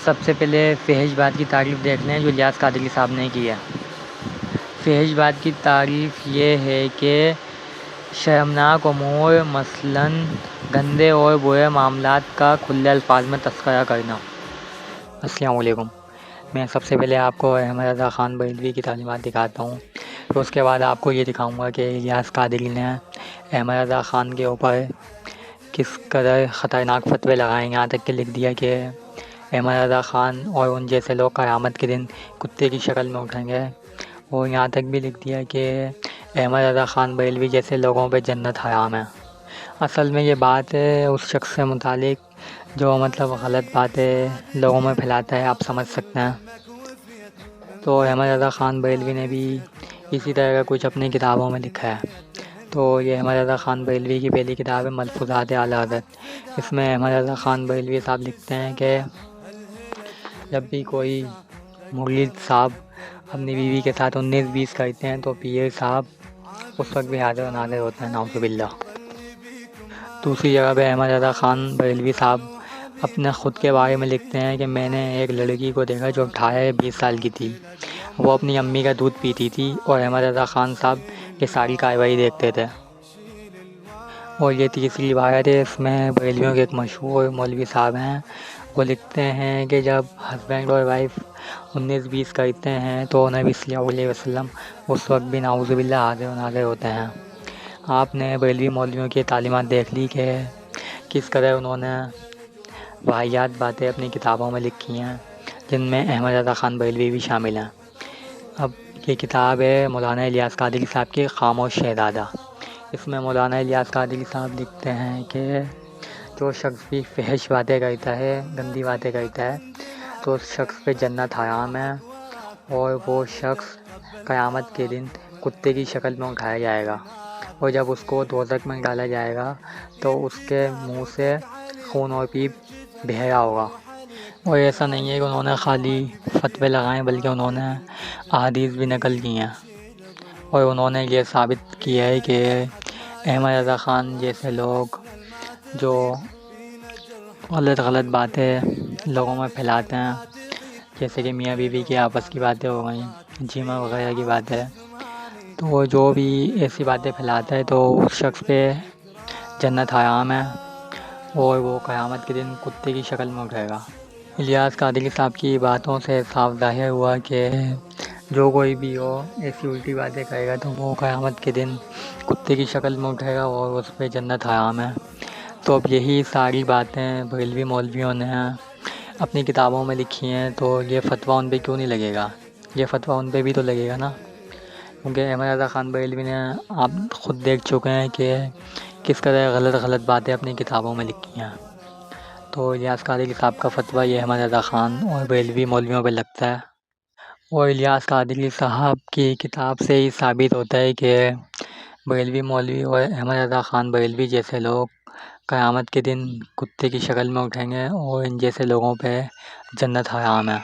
سب سے پہلے فحش بات کی تعریف دیکھ لیں جو الیاس قادری صاحب نے کی ہے۔ فحش بات کی تعریف یہ ہے کہ شرمناک امور مثلاً گندے اور برے معاملات کا کھلے الفاظ میں تذکرہ کرنا۔ السلام علیکم، میں سب سے پہلے آپ کو احمد رضا خان بریلوی کی تعلیمات دکھاتا ہوں، پھر اس کے بعد آپ کو یہ دکھاؤں گا کہ الیاس قادری نے احمد رضا خان کے اوپر کس قدر خطرناک فتوے لگائے، یہاں تک کہ لکھ دیا کہ احمد رضا خان اور ان جیسے لوگ قیامت کے دن کتے کی شکل میں اٹھیں گے، اور یہاں تک بھی لکھ دیا کہ احمد رضا خان بریلوی جیسے لوگوں پہ جنت حرام ہے۔ اصل میں یہ بات ہے اس شخص سے متعلق جو غلط باتیں لوگوں میں پھیلاتا ہے، آپ سمجھ سکتے ہیں۔ تو احمد رضا خان بریلوی نے بھی اسی طرح کا کچھ اپنی کتابوں میں لکھا ہے۔ تو یہ احمد رضا خان بریلوی کی پہلی کتاب ہے ملفوظات اعلیٰ حضرت۔ اس میں احمد رضا خان بریلوی صاحب لکھتے ہیں کہ جب بھی کوئی مرید صاحب اپنی بیوی کے ساتھ 19-20 کرتے ہیں تو پیر صاحب اس وقت بھی حاضر و ناظر ہوتے ہیں، نعوذ باللہ۔ دوسری جگہ پہ احمد رضا خان بریلوی صاحب اپنے خود کے بارے میں لکھتے ہیں کہ میں نے ایک لڑکی کو دیکھا جو 18-20 سال کی تھی، وہ اپنی امی کا دودھ پیتی تھی اور احمد رضا خان صاحب یہ ساری کارروائی دیکھتے تھے۔ اور یہ تیسری روایت ہے، اس میں بریلویوں کے ایک مشہور مولوی صاحب ہیں، وہ لکھتے ہیں کہ جب ہسبینڈ اور وائف 19-20 کرتے ہیں تو نبی صلی اللہ علیہ وسلم اس وقت بھی نعوذ باللہ حاضر و ناظر ہوتے ہیں۔ آپ نے بریلوی مولویوں کی تعلیمات دیکھ لی کہ کس قدر انہوں نے واہیات باتیں اپنی کتابوں میں لکھی ہیں، جن میں احمد رضا خان بریلوی بھی شامل ہیں۔ اب یہ کتاب ہے مولانا الیاس قادری صاحب کی خاموش شہزادہ۔ اس میں مولانا الیاس قادری صاحب لکھتے ہیں کہ جو شخص بھی فحش باتیں کرتا ہے، گندی باتیں کرتا ہے، تو اس شخص پہ جنت حرام ہے، اور وہ شخص قیامت کے دن کتے کی شکل میں اٹھایا جائے گا، اور جب اس کو دوزخ میں ڈالا جائے گا تو اس کے منہ سے خون اور پیپ بہہ رہا ہوگا۔ اور ایسا نہیں ہے کہ انہوں نے خالی فتوے لگائے، بلکہ انہوں نے احادیث بھی نقل کی ہیں، اور انہوں نے یہ ثابت کیا ہے کہ احمد رضا خان جیسے لوگ جو غلط باتیں لوگوں میں پھیلاتے ہیں، جیسے کہ میاں بیوی کی آپس کی باتیں ہو گئیں، جیما وغیرہ کی باتیں، تو وہ جو بھی ایسی باتیں پھیلاتا ہے تو اس شخص پہ جنت حرام ہے، اور وہ قیامت کے دن کتے کی شکل میں اٹھے گا۔ الیاس قادری صاحب کی باتوں سے صاف ظاہر ہوا کہ جو کوئی بھی ہو ایسی الٹی باتیں کرے گا تو وہ قیامت کے دن کتے کی شکل میں اٹھے گا اور اس پہ جنت حرام ہے۔ تو اب یہی ساری باتیں بریلوی مولویوں نے اپنی کتابوں میں لکھی ہیں، تو یہ فتویٰ ان پہ کیوں نہیں لگے گا؟ یہ فتویٰ ان پہ بھی تو لگے گا نا، کیونکہ احمد رضا خان بریلوی نے آپ خود دیکھ چکے ہیں کہ کس قدر غلط باتیں اپنی کتابوں میں لکھی ہیں۔ تو الیاس قادری صاحب کا فتویٰ یہ احمد رضا خان اور بریلوی مولویوں پہ لگتا ہے، اور الیاس قادری صاحب کی کتاب سے ہی ثابت ہوتا ہے کہ بریلوی مولوی اور احمد رضا خان بریلوی جیسے لوگ قیامت کے دن کتے کی شکل میں اٹھیں گے، اور ان جیسے لوگوں پہ جنت حرام ہے۔